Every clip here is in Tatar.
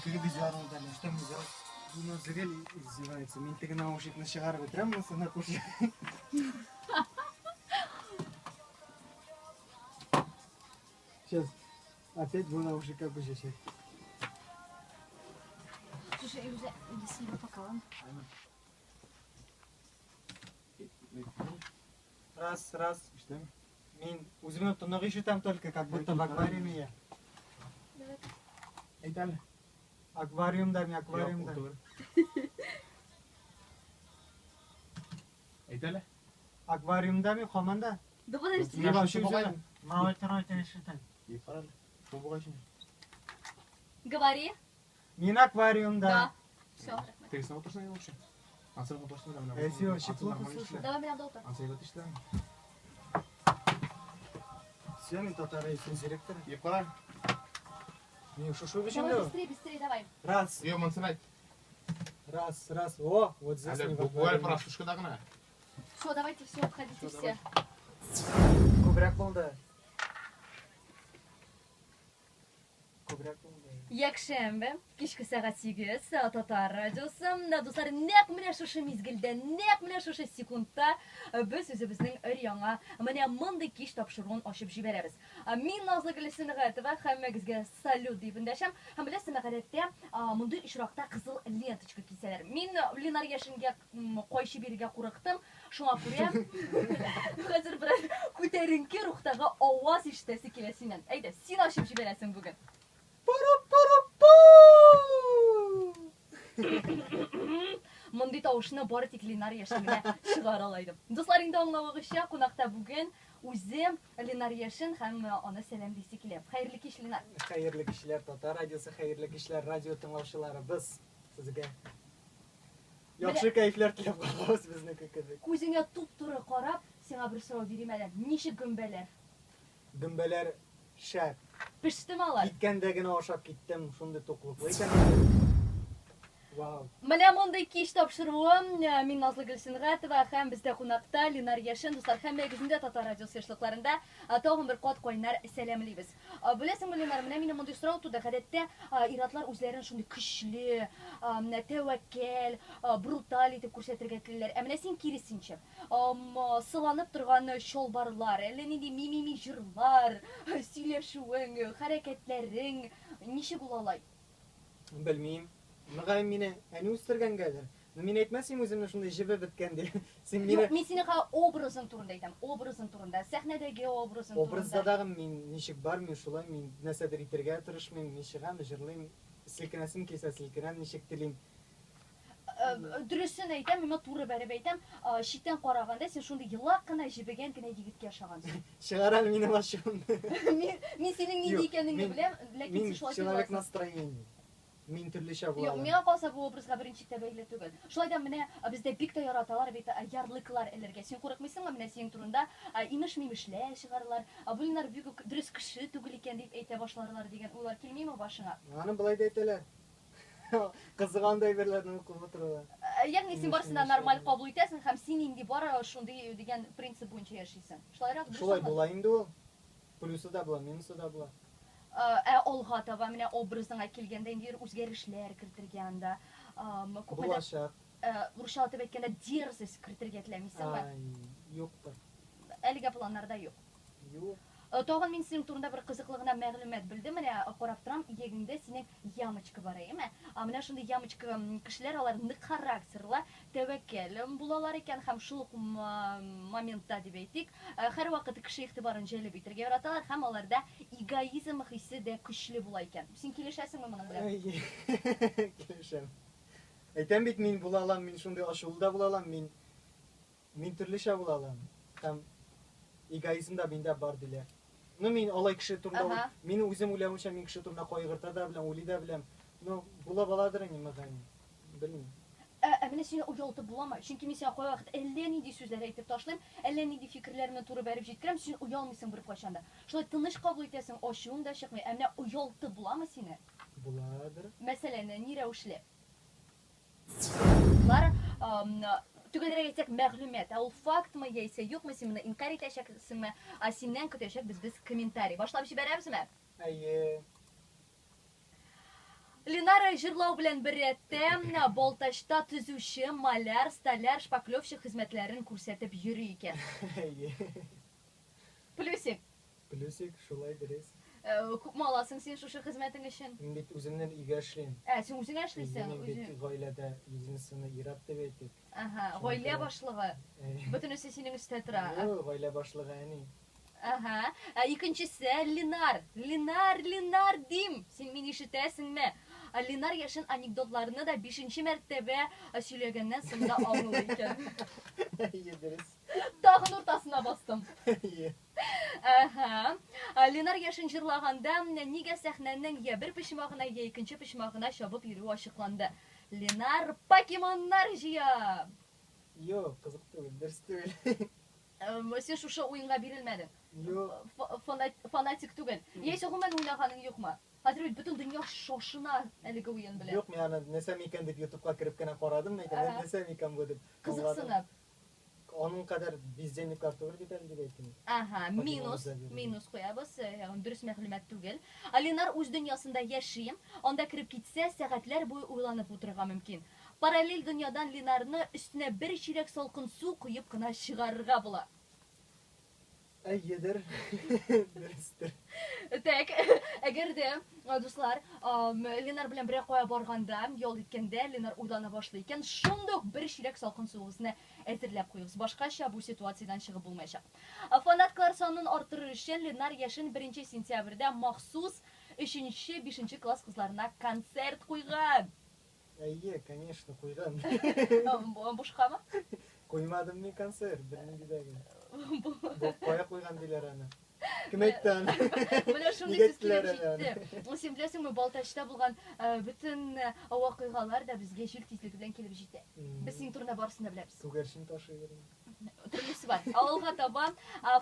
Как безварно дали, что мне делать? Ну, зрели издевается. Мен тегі наушникны шығарып өтірем, мұны сына көші. Сейчас опять был наушника көшешек. Слушай, я уже сильно покалам. Раз. Что? Мен өзіме тұнық ишітем только, как будто в аквариуме я. Айтали? Аквариумда. Айтали? Аквариумда мен команда. Да подожди. Я вообще взял. Мауйтер ишітем. И парали. Что было еще? Говори. Мен аквариумда. Да. Все. Ты снова точно не лучше? Ансырға точно да. Если вообще плохо слышно. Давай меня долго. Ансырға точно да. Все, мен татары esen директор. И парали. Мен шушу Давай бешімді. быстрее, давай. Раз. Ее мансынайт. Раз. О, вот здесь Әлі не в буквально аквариуме. парашюшкада ғана. Все, давайте, все, обходите Всё, все. Көбірек болды. Якшембе, кешкі сағат 8, Татар радиосы. Достар, нәк менә шушы мизгелдә, нәк менә шушы секундта без үзебезнең өр-яңа менә мондый кич тапшыруын ачып җибәрәбез. Мин Назлы Гөлсинәгатова һәммәгезгә салют дип эндәшәм. Һәм беләсезме, гадәттә мондый очракта кызыл ленточка кисәләр. Мин Ленар Яшингә кайчы бирергә курыктым. Шуңа күрә хәзер бер күтәренке рухтагы аваз ишетәсе килә синнән. Әйдә, син ачып җибәрәсең бүген. Мондый тавышны бары тик Ленар Яшингә чыгара алайдым. Дуслар, инде аңлавыгызча, кунакта бүген үзем Ленар Яшин һәм аны сәлам дисе килә. Хәерле кич, Ленар. Хәерле кишләр, Татар радиосы, хәерле кишләр, радио тыңлаучыларыбыз. Сезгә яхшы кайфләр теләп калабыз безнеке кебек. Күзеңә туп-туры карап, сиңа бер сорау бирим әле. Ничек гөмбәләр? Гөмбәләр шәп. Пештеме алар? Киткәндә генә ашап киттем, шундый туклыклы икән. Вау. Менә мондый кич тапшыруым мин Назлы Гөлсинәгатова һәм бездә кунакта Ленар Яшин. Дуслар, һәммәгезне Татар радиосы эшлекләрендә тагын бер кат кайнар сәламлибез. Беләсеңме, Ленар, менә минем мондый сорау туды. Гадәттә иратлар үзләрен шундый көчле, тәвәккәл, бруталь итеп күрсәтергә теләр. Ә менә син киресенчә, сыланып торган чолбарлар, әллә нинди мимими җырлар, сөйләшүең, хәрәкәтләрең ничек ул алай? Белмим. Мөгаен мине әни үстергәнгәдер. Мин әйтмәсем үземне шундый җибе беткән дип. Син мине Юк, мин синең образың турында әйтәм. Образың турында, сәхнәдәге образың турында. образда дагы мин ничек бар, мин шулай, мин нәрсәдер итәргә тырышмыйм, мин чыгам, җырлыйм, селкенәсем килсә селкенәм, ничек телим. Дөресен әйтәм, мин туры бәреп әйтәм, читтән караганда син шундый елак кына җибегән генә егеткә охшагансың. Чыгар әле минем ачуымны. Мин синең нинди икәнеңне беләм, ләкин Мин син шулай человек түгел. настроение. Мин төрлечә Юк, була. миңа калса бу образга беренче тәбәйле түгел. Шулай да менә бездә бик тә яраталар бит ярлыклар эләргә. Син курыкмыйсыңмы менә синең турында имеш-мимешләр чыгарлар. Булынар бик дөрес кеше түгел икән дип әйтә башларлар дигән уйлар килмиме башыңа? Аны былай да әйтәләр. Кызыгандай берләрне укып утыралар. Ягъни син барысына нормаль кабул итәсең һәм син инде бара шундый дигән принцип буенча яшисең. Шулайрак дөрес. Шулай була инде ул. Плюсы да була, минусы да була. Алга таба менә образыңа килгәндә инде үзгәрешләр кертергәндә, Булачак. русча атып әйткәндә дерзость кертергә теләмисеңме? Юктыр. Әлегә планнарда юк. Юк. Тагын мин синең турында бер кызыклы гына мәгълүмат билдем. Менә карап торам, ягыңдә синең ямочка бар, әйме? Менә шундый ямочка кешеләр алар нык характерлы, тәвәккәл булалар икән һәм шул ук моментта дип әйтик, һәрвакыт кеше игътибарын җәлеп итәргә яраталар һәм аларда эгоизм хисе дә көчле була икән. Син килешәсеңме моның белән? Килешәм. Әйтәм бит, мин була алам, мин шундый ачулда була алам, мин төрлечә була алам. Һәм эгоизм да миндә бар диләр. Ну, мин алай кеше турында, мин үзем уйлавымча, мин кеше турында кайгырта да беләм, уйлый да беләм. Ну, була баладыр инде мөгаен. Белмим. Менә сине уялтып буламы? Чөнки мин сиңа кай вакыт әллә нинди сүзләр әйтеп ташлыйм, әллә нинди фикерләрне туры бәреп җиткерәм, син уялмыйсың бер кайчанда. Шулай тыныч кабул итәсең, ачуың да чыкмый. Менә уялтып буламы сине? Буладыр. Мәсәлән, ни рәвешле? Лар түгелрәк әйтсәк мәгълүмат, ул фактмы яисә юкмы, син моны инкар итәчәксеңме? Синнән көтәчәк без комментарий. Башлап җибәрәбезме? Әйе. Ленара җырлау белән беррәттә Балтачта төзүче, маляр, столяр, шпаклевчик хезмәтләрен күрсәтеп йөри икән. Плюсик. Плюсик, шулай дөрес. Күпме аласың син шушы хезмәтең өчен? Мин бит үземнән өйгә эшлим. Син үзең эшлисең, Мин бит гаиләдә единственный ир-ат дип әйтик. Гаилә башлыгы. Бөтенесе синең өстә тора. Гаилә башлыгы әни. Икенчесе Ленар. Ленар дим. Син мине ишетәсеңме? Ленар яшен анекдотларны да 5нче мәртәбә сөйләгәннән соң да аңлый икән. Дөрес. Тагын уртасына бастым. Ленар яшен җырлаганда нигә сәхнәнең я бер почмагына, я икенче почмагына чабып йөрү ачыкланды. Ленар покемоннар җыя. Юк, кызык түгел, дөрес түгел. Син шушы уенга бирелмәдең. Юк. Фанатик түгел. Яисә гомумән уйнаганың юкмы? Хәзер бөтен дөнья шошына әлеге уен белән. Юк, мин аны нәрсә микән дип YouTube'ка кереп кенә карадым, нәрсә микән бу дип. Кызыксынып. Аның кадәр безденниклар түгел бит әле дип әйтим. Минус куябыз, дөрес мәгълүмат түгел. Ленар үз дөньясында яши, анда кирип китсә, сәгатьләр буе уйланып утырырга мөмкин. Параллель дөньядан Ленарны өстенә бер чирек салкын су куеп кына чыгарырга була. Әйдер. Дөрестер. Так, әгәр дә дуслар, Ленар белән берәр кая барганда, ял иткәндә Ленар уйлана башлый икән, шундук бер чирек салкын суыгызны әзерләп куегыз. Башкача бу ситуациядән чыгып булмаячак. Фанатлар санын арттырыр өчен Ленар яшен 1 сентябрьдә махсус 3-5 класс кызларына концерт куйган. Әйе, конечно, куйган. Бушкамы? Куймадым мин концерт, бернинди дә. Бу кая куйган диләр аны. Кем әйтте аны? Менә шундый сүз килеп җитте. Син беләсеңме, Балтачта булган бөтен вакыйгалар да безгә җил тизлеге белән килеп җитә. Без син турында барысын да беләбез. Күгәрчен ташыйдым. Төрлесе бар. Алга таба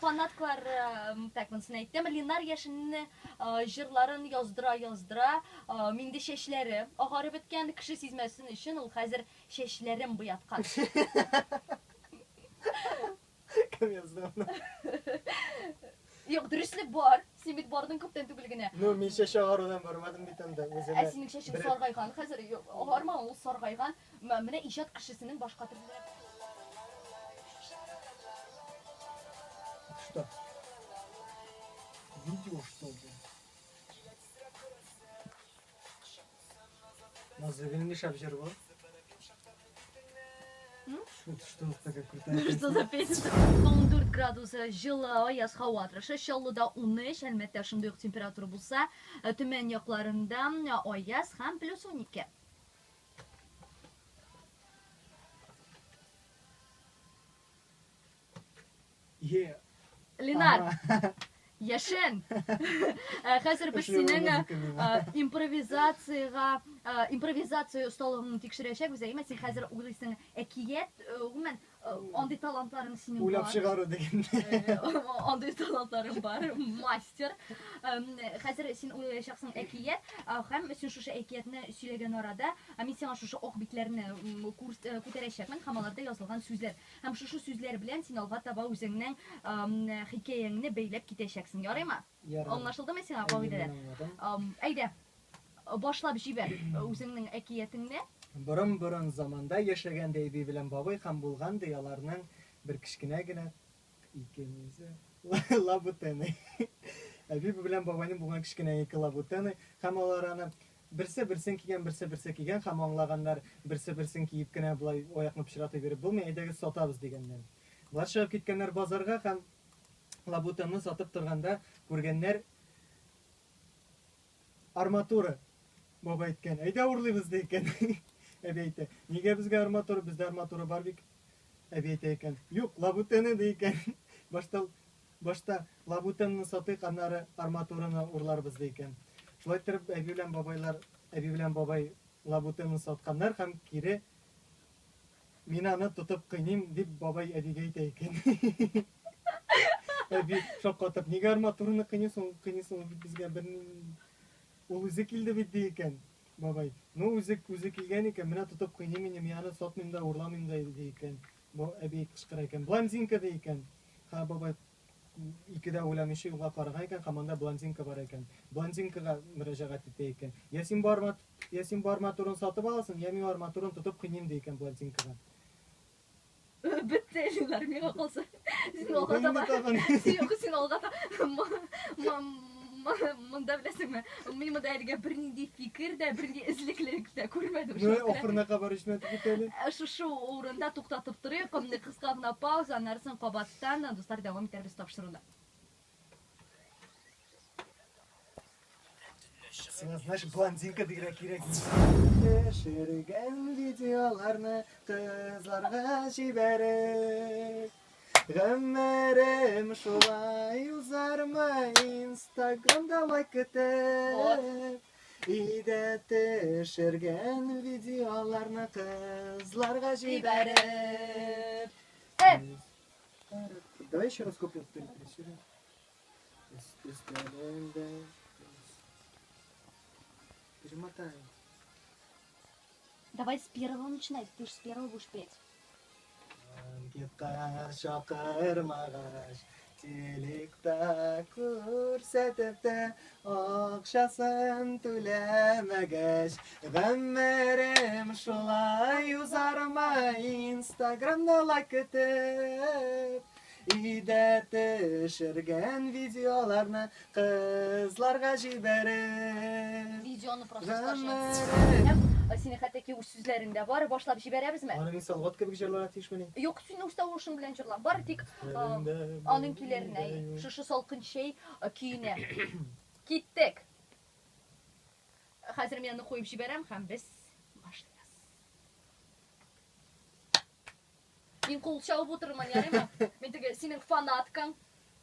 фанатлар, так монсын әйттем, Ленар яшенне җырларын яздыра, миндә чәчләре агарып беткән, кеше сизмәсен өчен ул хәзер чәчләрен буяткан. Кем язды аны? Юк, дөрестлек бар. Син бит бардың күптән түгел генә. Ну, мин чәч агарудан бармадым бит анда. Синең чәчең саргайган, хәзер агарма, ул саргайган. Менә иҗат кешесенең башка төрле. Что? Видео что ли? Назовем шабжерво. Что такая крутая Что за песня? 14 градусы жылы аяз һава торышы, Чаллыда 13, әлбәттә шундый ук температура булса, төмән якларында аяз һәм +12. Ленар, яшен. Хәзер без синең импровизация осталыгын тикшерәчәкбез, әйме син хәзер уйлыйсың, әкият, гомумән андый талантларың синең бар. Уйлап чыгару дигәндә. Андый талантларың бар, мастер. Хәзер син уйлаячаксың әкият, һәм син шушы әкиятне сөйләгән арада, мин сиңа шушы ок битләрне күтәрәчәкмен, һәм аларда язылган сүзләр. Һәм шушы сүзләр белән син алга таба үзеңнең хикәяңне бәйләп китәчәксең, ярыймы? Аңлашылдымы сиңа кагыйдәләр? Әйдә, башлап җибәр үзеңнең әкиятеңне. Борын заманда яшәгән әби белән бабай һәм булган ди аларның бер кичкенә генә икенесе лабутены. Әби белән бабайның булган кичкенә ике лабутены һәм алар аны берсе-берсен кигән һәм аңлаганнар берсе-берсен киеп кенә булай аякны пычратып биреп булмый, әйдәгез сатабыз дигәннәр. Булар чыгып киткәннәр базарга һәм лабутенны сатып торганда күргәннәр арматура. Бабай әйткән, әйдә урлыйбыз дигән. Әби әйтә, нигә безгә арматура, бездә арматура бар бик. Әби әйтә икән, юк, лабутены дигән. Башта лабутенны сатыйк, аннары арматураны урларбыз дигән. Шулай итеп әби белән бабай лабутенны сатканнар һәм кире мин аны тотып кыйним дип бабай әбигә әйтә икән. Әби шаккатып, нигә арматураны кыйнысың безгә бер ул үзе килде бит дигән. Бабай, ну үзе килгән икән, менә тотып кыйный мин аны сатмыйм да, урламыйм да дигән. Бу әби кычкыра икән, блондинка дигән. Ха бабай икеде уйламыйча уга караган икән, һәм анда блондинка бар икән. Блондинкага мөрәҗәгать итә икән. Я син бар матурын сатып аласың, я мин бар матурын тотып кыйныйм ди икән блондинкага. Бітті Элинар, мега қалса. Сен Кыйынды олғата тагын. Сен олғата мында білесің ме? Мен мында әліге бірінде фикір дә, бірінде ізліклік дә көрмедім. Ну, охырнага бар ичмәтеп кит әле. Шушы орында туктатып торыйк, мындай кыска гына пауза, аннан кабаттан дуслар дәвам итәрбез тапшыруны. Сиңа, знаешь, блондинка дигән кирәк. Шергән видеоларны кызларга җибәреп. Гомерем шулай узармы Инстаграмда лайк итеп. Өйдә төшергән видеоларны кызларга җибәреп. Давай еще раз копию пересюрим. Перемотаем. Давай с первого начинать, ты же с первого будешь петь. Гетка шакырмагач, телекта күрсәтеп тә, акчасын түләмәгәч, гомерем шулай узармы Инстаграмда лайк итеп. Өйдә төшергән видеоларны кызларга җибәреп. Видеоны просто Гомерем. слушаем. Синең хәтта ки үз сүзләреңдә бар, башлап җибәрәбезме? Аны мин салгат кебек җырларга тиешмени? Юк, син үз тавышың белән җырла. Бар тик аның көйләренә, шушы салкын чәй көенә. Киттек. Хәзер мин аны куеп җибәрәм һәм без башлыйбыз. Мин кул чалып утырман, ярыймы? Мин теге синең фанаткаң.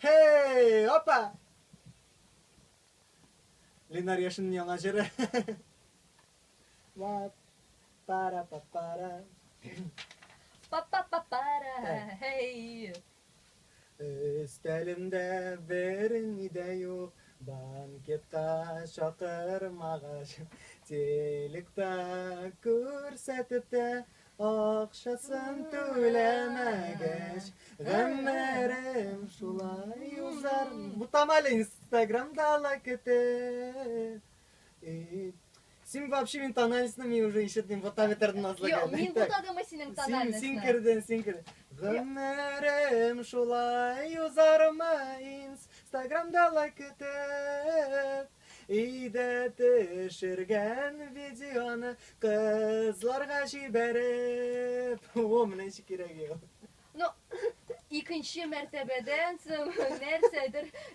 Hey, опа! Ленар Яшинның яңа җыры. Ва пара пара. Па-па-па-пара. Hey. Өстәлемдә бер ни дә юк, банкетка чакырмагач, телекта күрсәтеп тә, акчасын түләмәгәч, гомерем шулай узар. Бу тамалы Инстаграмда лайк итеп. Син вообще мин тональностьны мин уже ишетмим, вот там этерден азлаган. Юк, мин бутадым синең тональностьны. Син кирден. Гомерем шулай узармы Инстаграмда лайк итеп. Өйдә төшергән видеоны кызларга җибәреп. О, менә ничек кирәк. Ну, икенче мәртәбәдән соң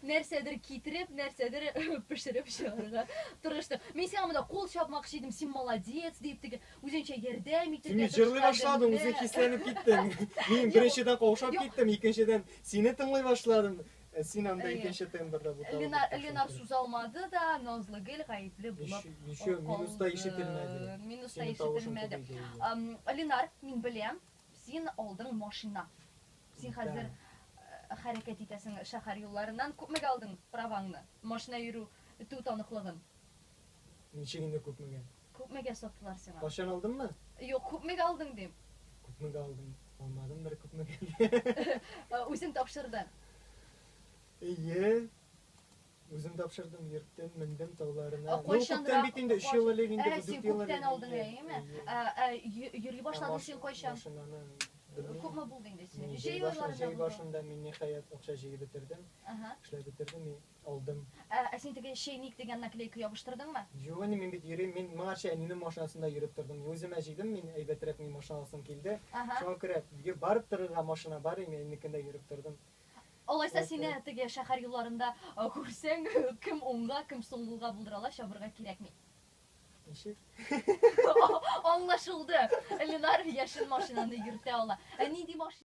нәрсәдер китереп, нәрсәдер пешереп чыгарга тырышты. Мин сиңа монда кул чапмакчы идем, син молодец дип теге үзенчә ярдәм итәргә. Син җырлый башладың, үзе хисләнеп киттең. Мин беренчедән каушап киттем, икенчедән сине тыңлый башладым. Син анда икенче тембрда бутал. Ленар сүз алмады да, назлы гел гаепле булып. Еще минуста ишетелмәде. Минуста ишетелмәде. Ленар, мин беләм, син алдың машина. Син хәзер хәрәкәт итәсең шәһәр юлларыннан. Күпмәгә алдың праваңны? Машина йөрү ту таныклыгын. Ничек инде күпмәгә? Күпмәгә саттылар сиңа? Кашан алдыңмы? Юк, күпмәгә алдың дим. Күпмәгә алдым. Алмадым бер күпмәгә. Үзең тапшырдың. Ие. Үзем тапшырдым, йөрттем, мендем тауларына. Ну, Кайчанрак- күптән бит инде 3 ел элек инде, Син 4 ел элек. күптән алдың, әйеме? Йөри башладың син кайчан? Машинаны Күпме булды инде син? Җәй башында мин ниһаять акча җыйып бетердем. Эшләп бетердем, мин алдым. Син теге шейник дигән наклейка ябыштырдыңмы? Юк, мин бит йөрим, мин моңарча әнинең машинасында йөреп тордым. Үземә җыйдым, мин әйбәтрәк мин машина алсам килде. Шуңа күрә барып торырга машина бар, мин әнинекендә йөреп тордым. Алайса сине теге шәһәр юлларында күрсәң, кем уңга, кем сулга булдырала, чабырга кирәкми. Ничек? Аңлашылды. Ленар яшел машинаны йөртә ала. Ни ди машина?